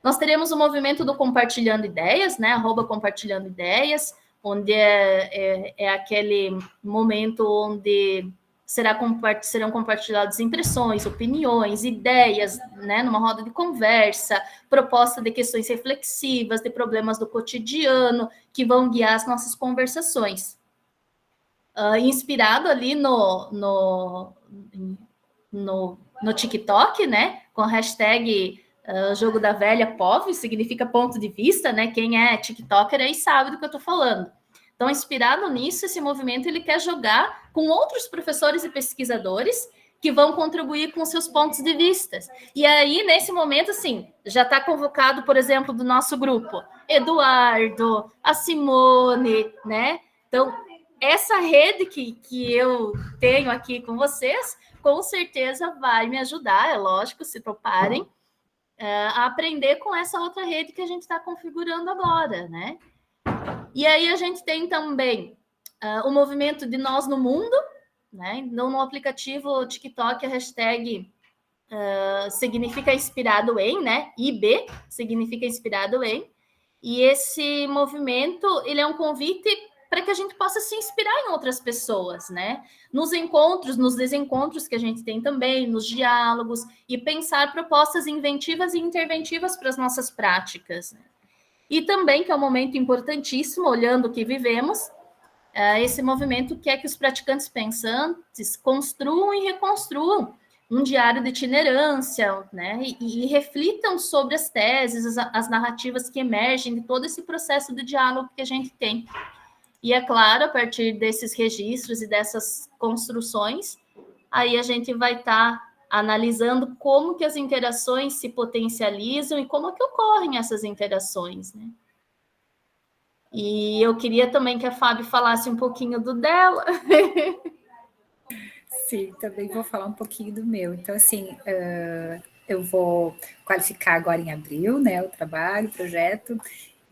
Nós teremos o movimento do Compartilhando Ideias, né? @Compartilhando Ideias, onde é aquele momento onde serão compartilhadas impressões, opiniões, ideias, né, numa roda de conversa, proposta de questões reflexivas, de problemas do cotidiano, que vão guiar as nossas conversações. Inspirado ali no TikTok, né, com a hashtag Jogo da Velha POV, significa ponto de vista, né? Quem é TikToker aí sabe do que eu estou falando. Então, inspirado nisso, esse movimento ele quer jogar com outros professores e pesquisadores que vão contribuir com seus pontos de vista. E aí, nesse momento, assim, já está convocado, por exemplo, do nosso grupo, Eduardo, a Simone, né? Então, essa rede que eu tenho aqui com vocês, com certeza vai me ajudar, é lógico, se preparem, a aprender com essa outra rede que a gente está configurando agora, né? E aí a gente tem também o movimento de Nós no Mundo, né? Então, no aplicativo TikTok, a hashtag significa inspirado em, né? IB significa inspirado em. E esse movimento, ele é um convite para que a gente possa se inspirar em outras pessoas, né? Nos encontros, nos desencontros que a gente tem também, nos diálogos, e pensar propostas inventivas e interventivas para as nossas práticas, né? E também, que é um momento importantíssimo, olhando o que vivemos, esse movimento quer que os praticantes pensantes construam e reconstruam um diário de itinerância, né, e reflitam sobre as teses, as narrativas que emergem de todo esse processo de diálogo que a gente tem. E, é claro, a partir desses registros e dessas construções, aí a gente vai estar analisando como que as interações se potencializam e como que ocorrem essas interações, né? E eu queria também que a Fábio falasse um pouquinho do dela. Sim, também vou falar um pouquinho do meu. Então, assim, eu vou qualificar agora em abril, né, o trabalho, o projeto.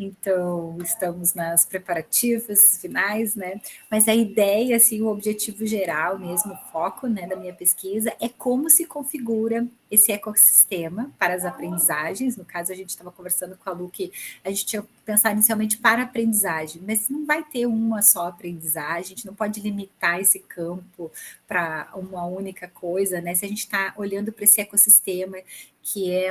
Então, estamos nas preparativas finais, né? Mas a ideia, assim, o objetivo geral mesmo, o foco, né, da minha pesquisa é como se configura esse ecossistema para as aprendizagens. No caso, a gente estava conversando com a Lu que a gente tinha pensado inicialmente para a aprendizagem, mas não vai ter uma só aprendizagem, a gente não pode limitar esse campo para uma única coisa, né? Se a gente está olhando para esse ecossistema, que é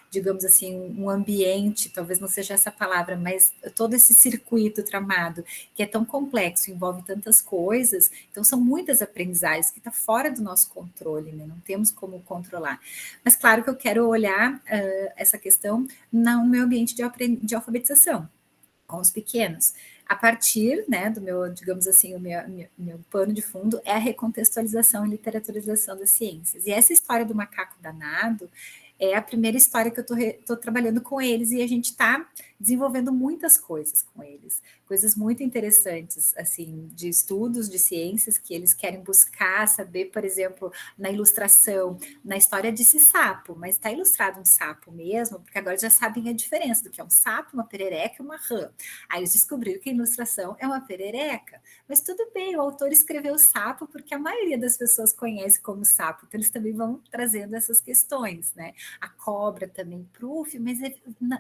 digamos assim, um ambiente, talvez não seja essa palavra, mas todo esse circuito tramado, que é tão complexo, envolve tantas coisas, então são muitas aprendizagens que está fora do nosso controle, né? Não temos como controlar. Mas claro que eu quero olhar essa questão no meu ambiente de alfabetização, com os pequenos. A partir, né, do meu, digamos assim, o meu pano de fundo é a recontextualização e literaturização das ciências. E essa história do macaco danado é a primeira história que eu estou trabalhando com eles, e a gente está desenvolvendo muitas coisas com eles, coisas muito interessantes, assim, de estudos de ciências que eles querem buscar, saber, por exemplo, na ilustração, na história desse sapo, mas está ilustrado um sapo mesmo, porque agora já sabem a diferença do que é um sapo, uma perereca e uma rã. Aí eles descobriram que a ilustração é uma perereca, mas tudo bem, o autor escreveu sapo porque a maioria das pessoas conhece como sapo, então eles também vão trazendo essas questões, né? A cobra também, proof, mas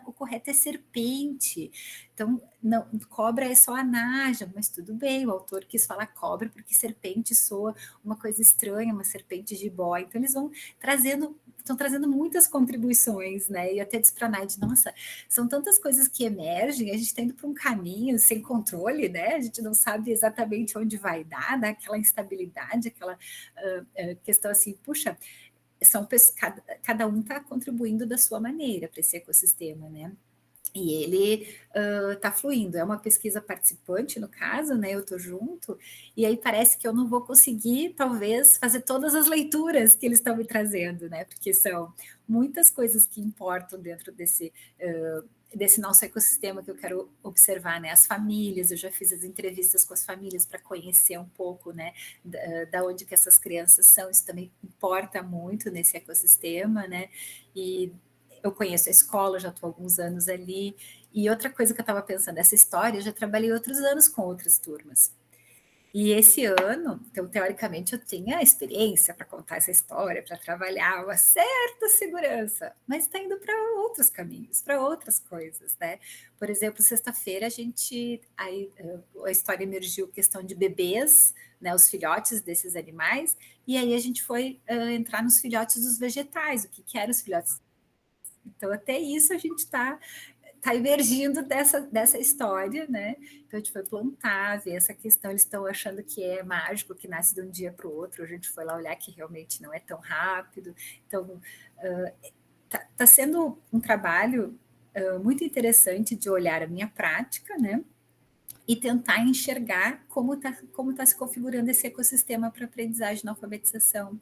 o correto é serpente. Então, não, cobra é só a naja, mas tudo bem, o autor quis falar cobra porque serpente soa uma coisa estranha, uma serpente jiboia. Então, eles estão trazendo muitas contribuições, né? E eu até disse para a Naide, nossa, são tantas coisas que emergem, a gente está indo para um caminho sem controle, né? A gente não sabe exatamente onde vai dar, né? Aquela instabilidade, aquela questão assim, puxa, cada um está contribuindo da sua maneira para esse ecossistema, né? E ele está fluindo. É uma pesquisa participante, no caso, né? Eu estou junto, e aí parece que eu não vou conseguir, talvez, fazer todas as leituras que eles estão me trazendo, né? Porque são muitas coisas que importam dentro desse nosso ecossistema que eu quero observar, né? As famílias, eu já fiz as entrevistas com as famílias para conhecer um pouco, né? Da onde que essas crianças são, isso também importa muito nesse ecossistema, né? E eu conheço a escola, já estou há alguns anos ali. E outra coisa que eu estava pensando, essa história, eu já trabalhei outros anos com outras turmas. E esse ano, então, teoricamente, eu tinha experiência para contar essa história, para trabalhar uma certa segurança, mas está indo para outros caminhos, para outras coisas, né? Por exemplo, sexta-feira a história emergiu questão de bebês, né, os filhotes desses animais, e aí a gente foi entrar nos filhotes dos vegetais, o que eram os filhotes. Então, até isso a gente está emergindo dessa história, né? Então, a gente foi plantar, ver essa questão, eles estão achando que é mágico, que nasce de um dia para o outro, a gente foi lá olhar que realmente não é tão rápido. Então, está sendo um trabalho muito interessante de olhar a minha prática, né? E tentar enxergar como tá se configurando esse ecossistema para aprendizagem na alfabetização,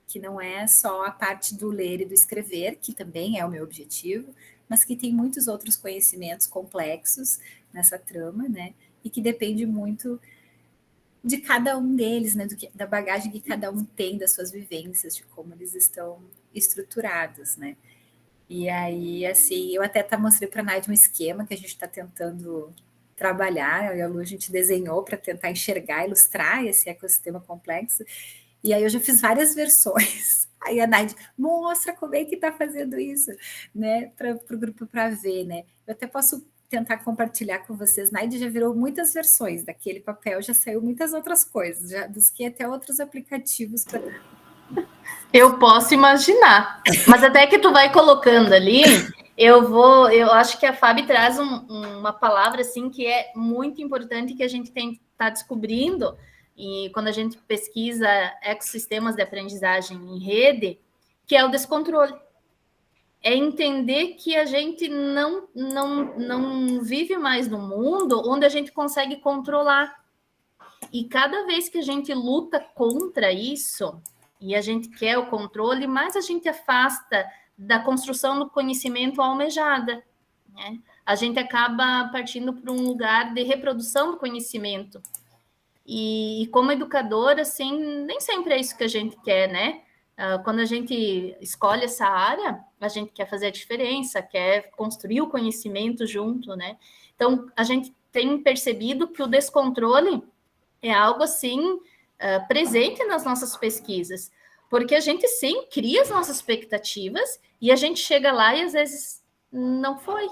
que não é só a parte do ler e do escrever, que também é o meu objetivo, mas que tem muitos outros conhecimentos complexos nessa trama, né? E que depende muito de cada um deles, né? Da bagagem que cada um tem, das suas vivências, de como eles estão estruturados, né? E aí, assim, eu até mostrei para a Naide um esquema que a gente está tentando trabalhar, eu e a Lu, a gente desenhou para tentar enxergar, ilustrar esse ecossistema complexo. E aí eu já fiz várias versões. Aí a Naide, mostra como é que está fazendo isso, né? Para o grupo para ver, né? Eu até posso tentar compartilhar com vocês. Naide já virou muitas versões daquele papel, já saiu muitas outras coisas, já busquei até outros aplicativos para. Eu posso imaginar. Mas até que tu vai colocando ali, Eu acho que a Fábio traz uma palavra assim que é muito importante que a gente está descobrindo, e quando a gente pesquisa ecossistemas de aprendizagem em rede, que é o descontrole. É entender que a gente não vive mais num mundo onde a gente consegue controlar. E cada vez que a gente luta contra isso, e a gente quer o controle, mais a gente afasta da construção do conhecimento almejada, né? A gente acaba partindo para um lugar de reprodução do conhecimento. E como educadora, assim, nem sempre é isso que a gente quer, né? Quando a gente escolhe essa área, a gente quer fazer a diferença, quer construir o conhecimento junto, né? Então, a gente tem percebido que o descontrole é algo, assim, presente nas nossas pesquisas, porque a gente, sim, cria as nossas expectativas e a gente chega lá e, às vezes, não foi.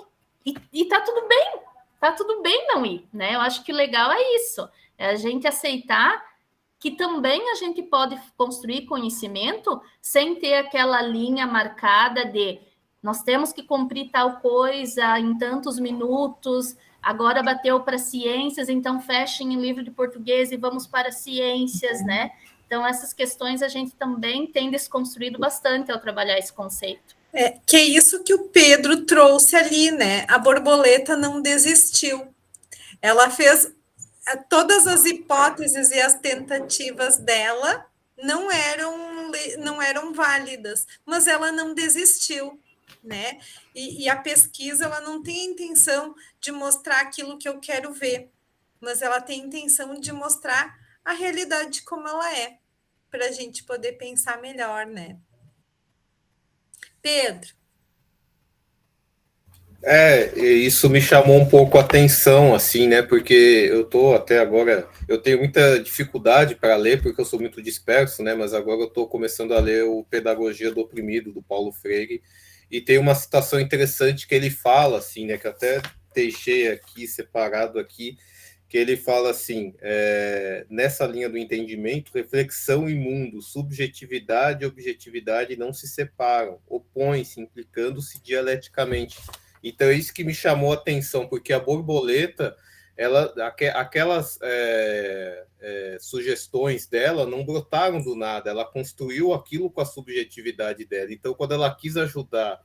E tá tudo bem não ir, né? Eu acho que o legal é isso, é a gente aceitar que também a gente pode construir conhecimento sem ter aquela linha marcada de nós temos que cumprir tal coisa em tantos minutos, agora bateu para ciências, então fechem em livro de português e vamos para ciências, né? Então, essas questões a gente também tem desconstruído bastante ao trabalhar esse conceito. Que é isso que o Pedro trouxe ali, né? A borboleta não desistiu. Ela fez todas as hipóteses e as tentativas dela não eram válidas, mas ela não desistiu, né? E a pesquisa, ela não tem a intenção de mostrar aquilo que eu quero ver, mas ela tem a intenção de mostrar a realidade como ela é, para a gente poder pensar melhor, né? Pedro. Isso me chamou um pouco a atenção, assim, né? Porque eu tô até agora, eu tenho muita dificuldade para ler, porque eu sou muito disperso, né? Mas agora eu estou começando a ler o Pedagogia do Oprimido, do Paulo Freire, e tem uma citação interessante que ele fala, assim, né? Que eu até deixei aqui, separado aqui, que ele fala assim, nessa linha do entendimento, reflexão e mundo, subjetividade e objetividade não se separam, opõem-se, implicando-se dialeticamente. Então, é isso que me chamou a atenção, porque a borboleta, aquelas sugestões dela não brotaram do nada, ela construiu aquilo com a subjetividade dela. Então, quando ela quis ajudar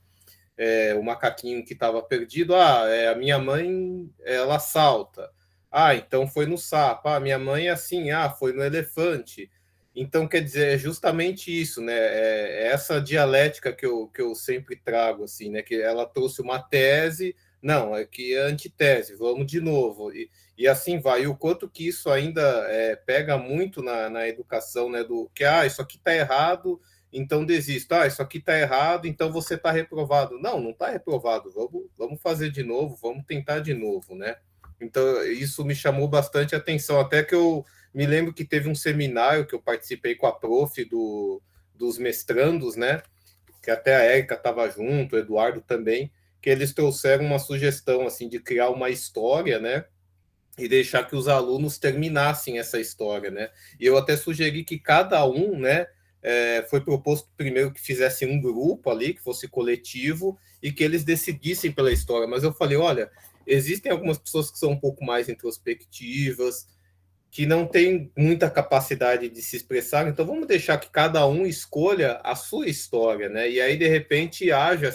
o macaquinho que estava perdido, a minha mãe, ela salta. Então foi no sapo. Minha mãe é assim, foi no elefante. Então, quer dizer, é justamente isso, né? É essa dialética que eu sempre trago, assim, né? Que ela trouxe uma tese, não, é que é antitese, vamos de novo. E assim vai. E o quanto que isso ainda pega muito na educação, né? Do que, isso aqui está errado, então desisto. Isso aqui está errado, então você está reprovado. Não está reprovado. Vamos fazer de novo, vamos tentar de novo, né? Então, isso me chamou bastante atenção, até que eu me lembro que teve um seminário que eu participei com a prof dos mestrandos, né? Que até a Érica estava junto, o Eduardo também, que eles trouxeram uma sugestão, assim, de criar uma história, né? E deixar que os alunos terminassem essa história, né? E eu até sugeri que cada um, né? Foi proposto primeiro que fizesse um grupo ali, que fosse coletivo, e que eles decidissem pela história. Mas eu falei, olha, existem algumas pessoas que são um pouco mais introspectivas, que não têm muita capacidade de se expressar, então vamos deixar que cada um escolha a sua história, né? E aí, de repente, haja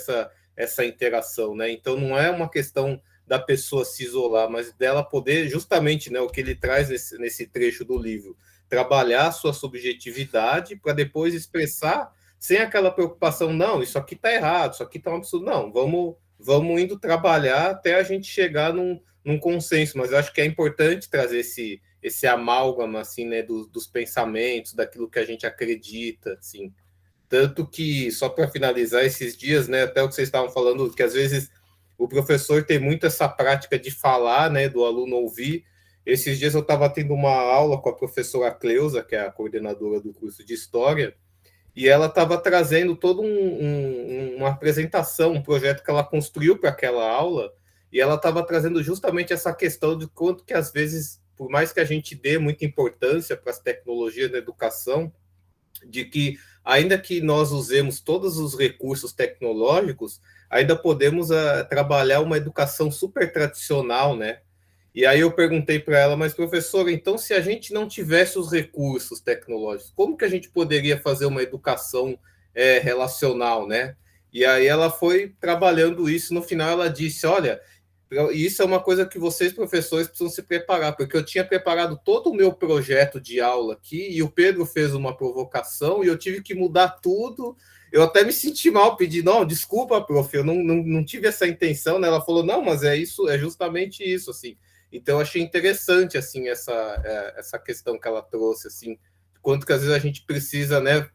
essa interação, né? Então, não é uma questão da pessoa se isolar, mas dela poder, justamente, né, o que ele traz nesse trecho do livro, trabalhar a sua subjetividade para depois expressar sem aquela preocupação, não, isso aqui está errado, isso aqui está um absurdo. Não, vamos indo trabalhar até a gente chegar num consenso, mas eu acho que é importante trazer esse amálgama, assim, né, dos pensamentos, daquilo que a gente acredita, assim. Tanto que, só para finalizar esses dias, né, até o que vocês estavam falando, que às vezes o professor tem muito essa prática de falar, né, do aluno ouvir. Esses dias eu estava tendo uma aula com a professora Cleusa, que é a coordenadora do curso de História, e ela estava trazendo toda uma apresentação, um projeto que ela construiu para aquela aula, e ela estava trazendo justamente essa questão de quanto que, às vezes, por mais que a gente dê muita importância para as tecnologias da educação, de que, ainda que nós usemos todos os recursos tecnológicos, ainda podemos trabalhar uma educação super tradicional, né? E aí eu perguntei para ela, mas professora, então se a gente não tivesse os recursos tecnológicos, como que a gente poderia fazer uma educação relacional, né? E aí ela foi trabalhando isso, no final ela disse, olha, isso é uma coisa que vocês, professores, precisam se preparar, porque eu tinha preparado todo o meu projeto de aula aqui, e o Pedro fez uma provocação, e eu tive que mudar tudo. Eu até me senti mal, pedi, não, desculpa, prof, eu não tive essa intenção, né? Ela falou, não, mas é isso, é justamente isso, assim. Então, eu achei interessante, assim, essa questão que ela trouxe, assim, quanto que às vezes a gente precisa, né,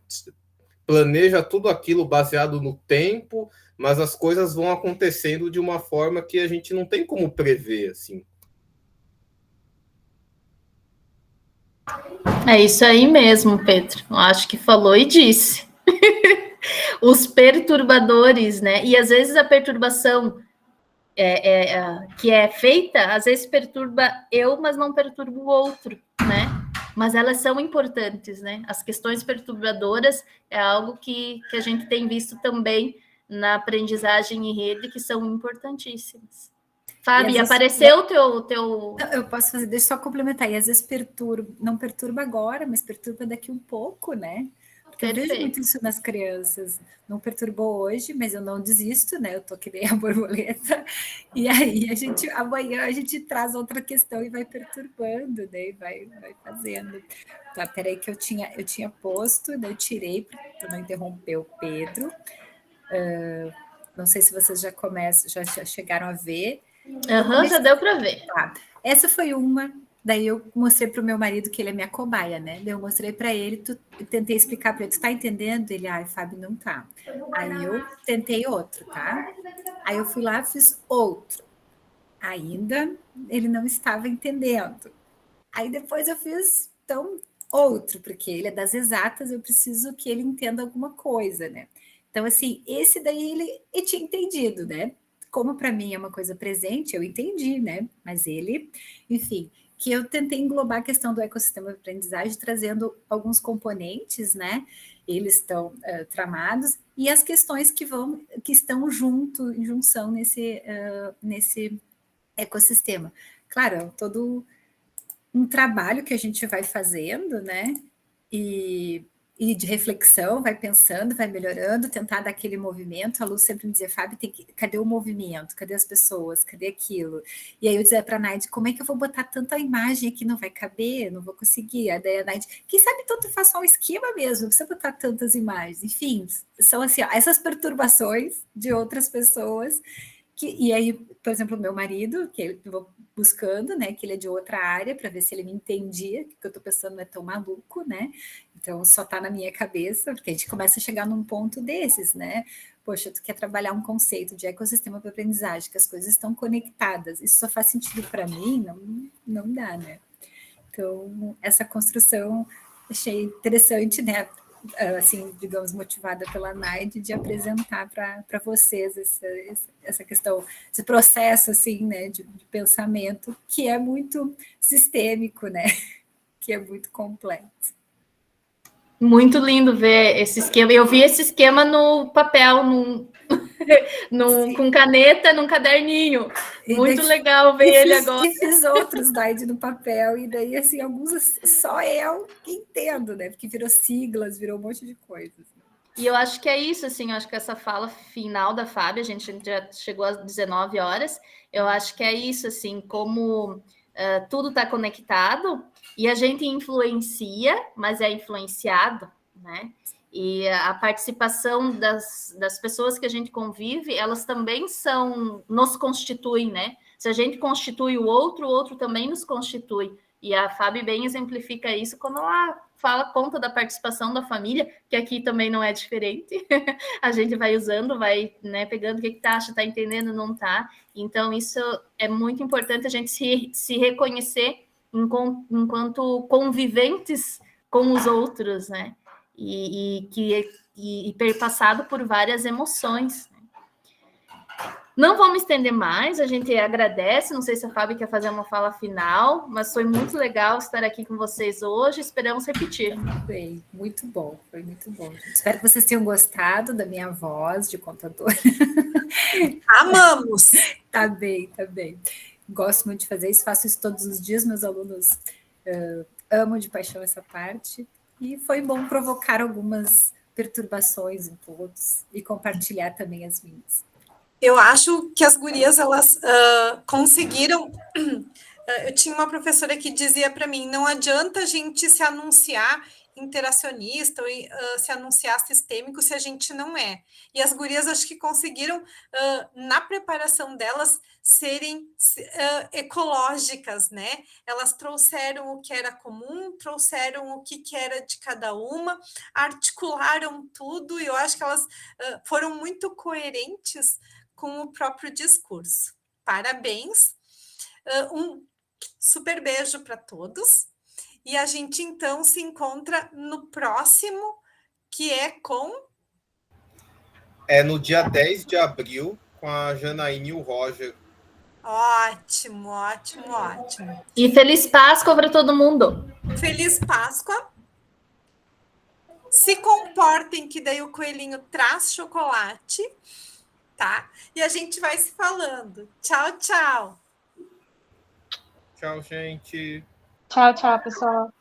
planeja tudo aquilo baseado no tempo, mas as coisas vão acontecendo de uma forma que a gente não tem como prever, assim. É isso aí mesmo, Pedro. Eu acho que falou e disse. Os perturbadores, né? E às vezes a perturbação que é feita, às vezes perturba eu, mas não perturba o outro, né? Mas elas são importantes, né? As questões perturbadoras é algo que a gente tem visto também na aprendizagem em rede, que são importantíssimas. Fábio, apareceu o teu... Eu posso fazer, deixa eu só complementar. E às vezes não perturba agora, mas perturba daqui um pouco, né? Porque eu vejo muito isso nas crianças. Não perturbou hoje, mas eu não desisto, né? Eu tô que nem a borboleta. E aí amanhã a gente traz outra questão e vai perturbando, né? E vai fazendo. Tá, peraí que eu tinha posto, daí eu tirei para não interromper o Pedro. Não sei se vocês já chegaram a ver. Já deu para ver. Tá. Essa foi uma. Daí eu mostrei para o meu marido que ele é minha cobaia, né? Daí eu mostrei para ele, tentei explicar para ele, tu tá entendendo? Ele, Fábio, não tá. Aí eu tentei outro, tá? Aí eu fui lá, fiz outro. Ainda ele não estava entendendo. Aí depois eu fiz, então, outro, porque ele é das exatas, eu preciso que ele entenda alguma coisa, né? Então, assim, esse daí ele tinha entendido, né? Como para mim é uma coisa presente, eu entendi, né? Mas ele, enfim, que eu tentei englobar a questão do ecossistema de aprendizagem, trazendo alguns componentes, né? Eles estão tramados, e as questões que estão em junção nesse ecossistema. Claro, é todo um trabalho que a gente vai fazendo, né? E de reflexão, vai pensando, vai melhorando, tentar dar aquele movimento. A Lu sempre me dizia, Fábio, cadê o movimento? Cadê as pessoas? Cadê aquilo? E aí eu dizia para a Naide, como é que eu vou botar tanta imagem aqui? Não vai caber, não vou conseguir. Daí a Naide, quem sabe tanto faça um esquema mesmo, não precisa botar tantas imagens. Enfim, são assim, essas perturbações de outras pessoas. E aí, por exemplo, o meu marido, que eu vou buscando, né, que ele é de outra área, para ver se ele me entendia, que eu estou pensando não é tão maluco, né? Então, só está na minha cabeça, porque a gente começa a chegar num ponto desses, né? Poxa, tu quer trabalhar um conceito de ecossistema para aprendizagem, que as coisas estão conectadas. Isso só faz sentido para mim? Não dá, né? Então, essa construção achei interessante, né? Assim, digamos, motivada pela Naide, de apresentar para vocês essa questão, esse processo, assim, né, de pensamento, que é muito sistêmico, né, que é muito complexo. Muito lindo ver esse esquema. Eu vi esse esquema no papel, com caneta, num caderninho. Muito legal ver ele agora. E fiz outros, Naide, no papel, e daí, assim, alguns só eu entendo, né? Porque virou siglas, virou um monte de coisas. E eu acho que é isso, assim, eu acho que essa fala final da Fábio, a gente já chegou às 19 horas, eu acho que é isso, assim, como tudo está conectado e a gente influencia, mas é influenciado, né? E a participação das pessoas que a gente convive, elas também nos constituem, né? Se a gente constitui o outro também nos constitui. E a Fábio bem exemplifica isso quando ela conta da participação da família, que aqui também não é diferente. A gente vai usando, vai, né, pegando o que tu acha, tá entendendo, não tá. Então, isso é muito importante a gente se reconhecer enquanto conviventes com os outros, né? E perpassado por várias emoções. Não vou me estender mais, a gente agradece, não sei se a Fábio quer fazer uma fala final, mas foi muito legal estar aqui com vocês hoje, esperamos repetir. Foi muito bom, foi muito bom. Espero que vocês tenham gostado da minha voz de contadora. Amamos! Tá bem, tá bem. Gosto muito de fazer isso, faço isso todos os dias, meus alunos amam de paixão essa parte, e foi bom provocar algumas perturbações em todos e compartilhar também as minhas. Eu acho que as gurias, elas conseguiram... eu tinha uma professora que dizia para mim, não adianta a gente se anunciar interacionista ou se anunciar sistêmico se a gente não é. E as gurias, acho que conseguiram, na preparação delas, serem ecológicas, né? Elas trouxeram o que era comum, trouxeram o que era de cada uma, articularam tudo, e eu acho que elas foram muito coerentes com o próprio discurso. Parabéns. Um super beijo para todos. E a gente, então, se encontra no próximo, que é com... É no dia 10 de abril, com a Janaíne e o Roger. Ótimo, ótimo, ótimo. E feliz Páscoa para todo mundo. Feliz Páscoa. Se comportem, que daí o coelhinho traz chocolate, tá? E a gente vai se falando. Tchau, tchau. Tchau, gente. Tchau, tchau, pessoal.